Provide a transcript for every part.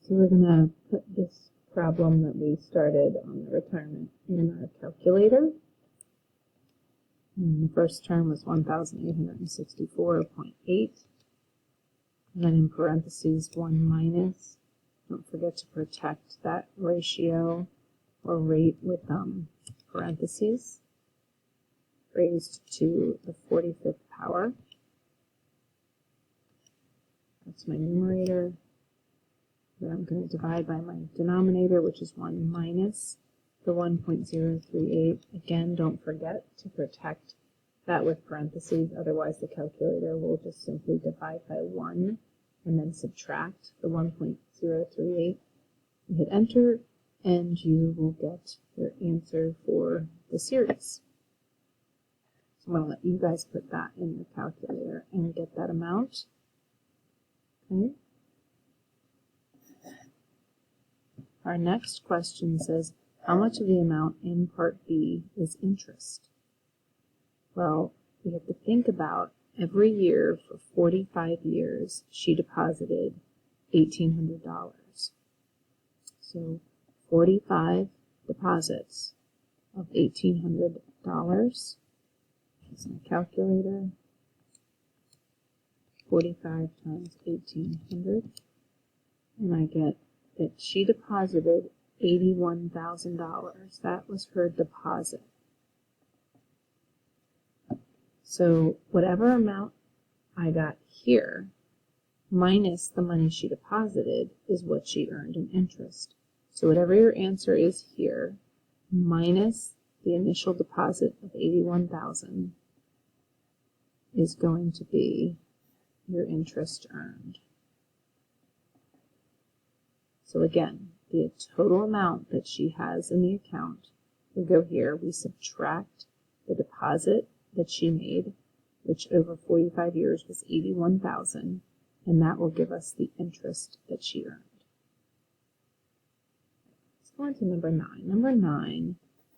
So we're going to put this problem that we started on the retirement in our calculator. And the first term was 1,864.8. And then in parentheses, 1 minus. Don't forget to protect that ratio or rate with parentheses, raised to the 45th power. That's my numerator. Then I'm going to divide by my denominator, which is 1 minus the 1.038. Again, don't forget to protect that with parentheses, otherwise the calculator will just simply divide by 1 and then subtract the 1.038. You hit enter, and you will get your answer for the series. So I'm going to let you guys put that in your calculator and get that amount. Okay. Our next question says, how much of the amount in Part B is interest? Well, we have to think about every year for 45 years, she deposited $1,800. So 45 deposits of $1,800. That's my calculator. 45 times 1,800. And I get that she deposited $81,000. That was her deposit. So whatever amount I got here, minus the money she deposited, is what she earned in interest. So whatever your answer is here, minus the initial deposit of $81,000 is going to be your interest earned. So again, the total amount that she has in the account, we go here, we subtract the deposit that she made, which over 45 years was $81,000, and that will give us the interest that she earned. Let's go on to number 9. Number 9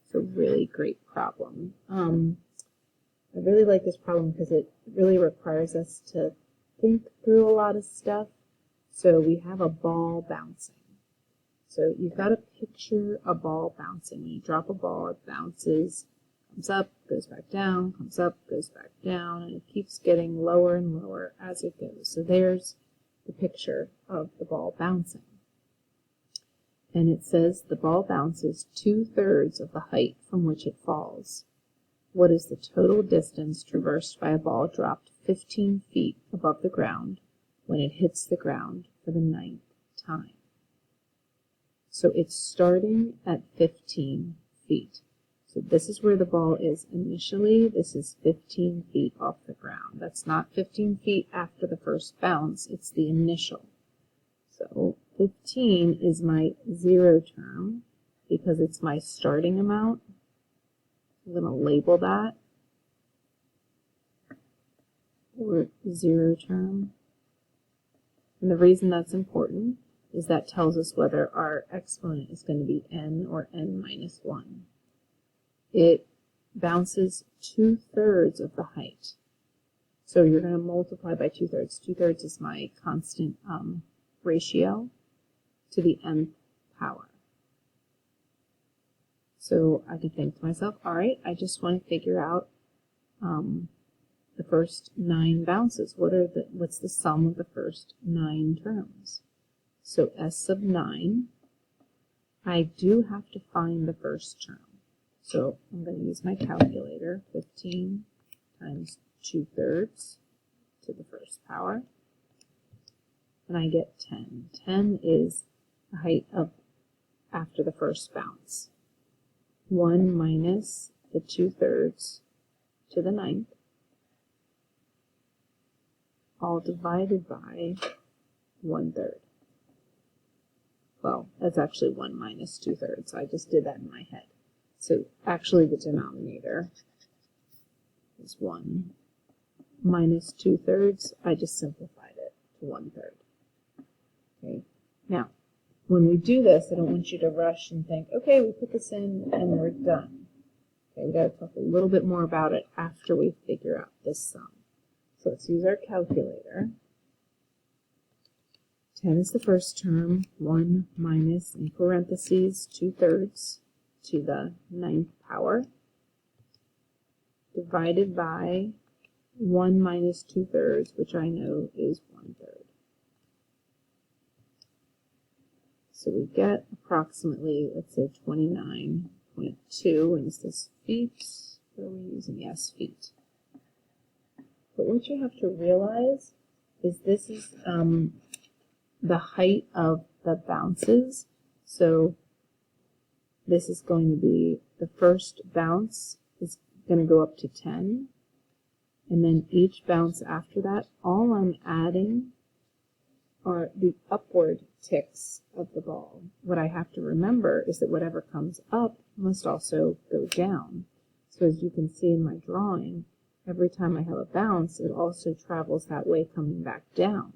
is a really great problem. I really like this problem because it really requires us to think through a lot of stuff. So we have a ball bouncing. So you've got to picture a ball bouncing. When you drop a ball, it bounces, comes up, goes back down, comes up, goes back down, and it keeps getting lower and lower as it goes. So there's the picture of the ball bouncing. And it says the ball bounces 2/3 of the height from which it falls. What is the total distance traversed by a ball dropped 15 feet above the ground when it hits the ground for the 9th time? So it's starting at 15 feet. So this is where the ball is initially. This is 15 feet off the ground. That's not 15 feet after the first bounce. It's the initial. So 15 is my 0 term because it's my starting amount. I'm going to label that or 0 term. And the reason that's important is that tells us whether our exponent is going to be n or n minus 1. It bounces 2/3 of the height. So you're going to multiply by 2/3. 2/3 is my constant ratio to the nth power. So I can think to myself, all right, I just want to figure out the first 9 bounces. What's the sum of the first 9 terms? So S sub 9, I do have to find the first term. So I'm going to use my calculator, 15 times 2/3 to the first power, and I get 10. 10 is the height of after the first bounce. 1 minus the 2/3 to the 9th, all divided by 1/3. Well, that's actually 1 minus 2/3, so I just did that in my head. So actually the denominator is 1 minus 2/3. I just simplified it to 1/3. Okay. Now, when we do this, I don't want you to rush and think, okay, we put this in and we're done. Okay, we got to talk a little bit more about it after we figure out this sum. So let's use our calculator. 10 is the first term, 1 minus, in parentheses, 2/3 to the 9th power, divided by 1 minus 2/3, which I know is 1/3. So we get approximately, let's say 29.2, and is this feet? What are we using? Yes, feet. But what you have to realize is this is the height of the bounces. So this is going to be, the first bounce is going to go up to 10. And then each bounce after that, all I'm adding are the upward ticks of the ball. What I have to remember is that whatever comes up must also go down. So as you can see in my drawing, every time I have a bounce, it also travels that way coming back down.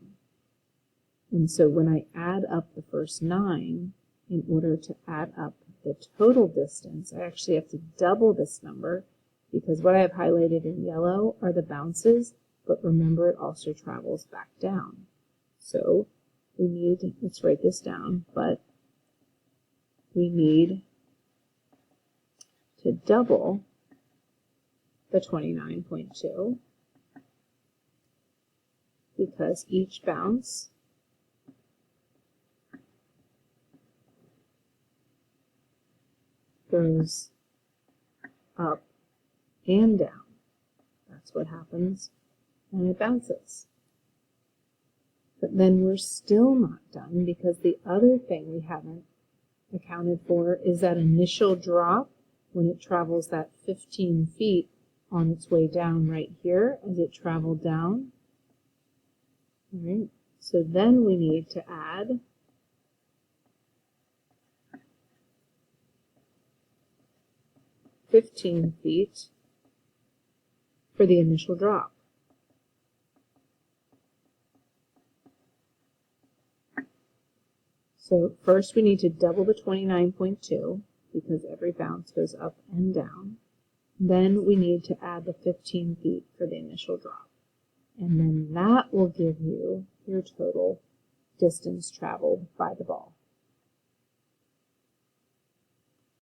And so when I add up the first 9, in order to add up the total distance, I actually have to double this number, because what I have highlighted in yellow are the bounces, but remember it also travels back down. So we need, let's write this down, but we need to double the 29.2, because each bounce goes up and down. That's what happens when it bounces. But then we're still not done, because the other thing we haven't accounted for is that initial drop when it travels that 15 feet on its way down right here as it traveled down. All right, so then we need to add (15 feet) for the initial drop. So first we need to double the 29.2, because every bounce goes up and down. Then we need to add the 15 feet for the initial drop. And then that will give you your total distance traveled by the ball.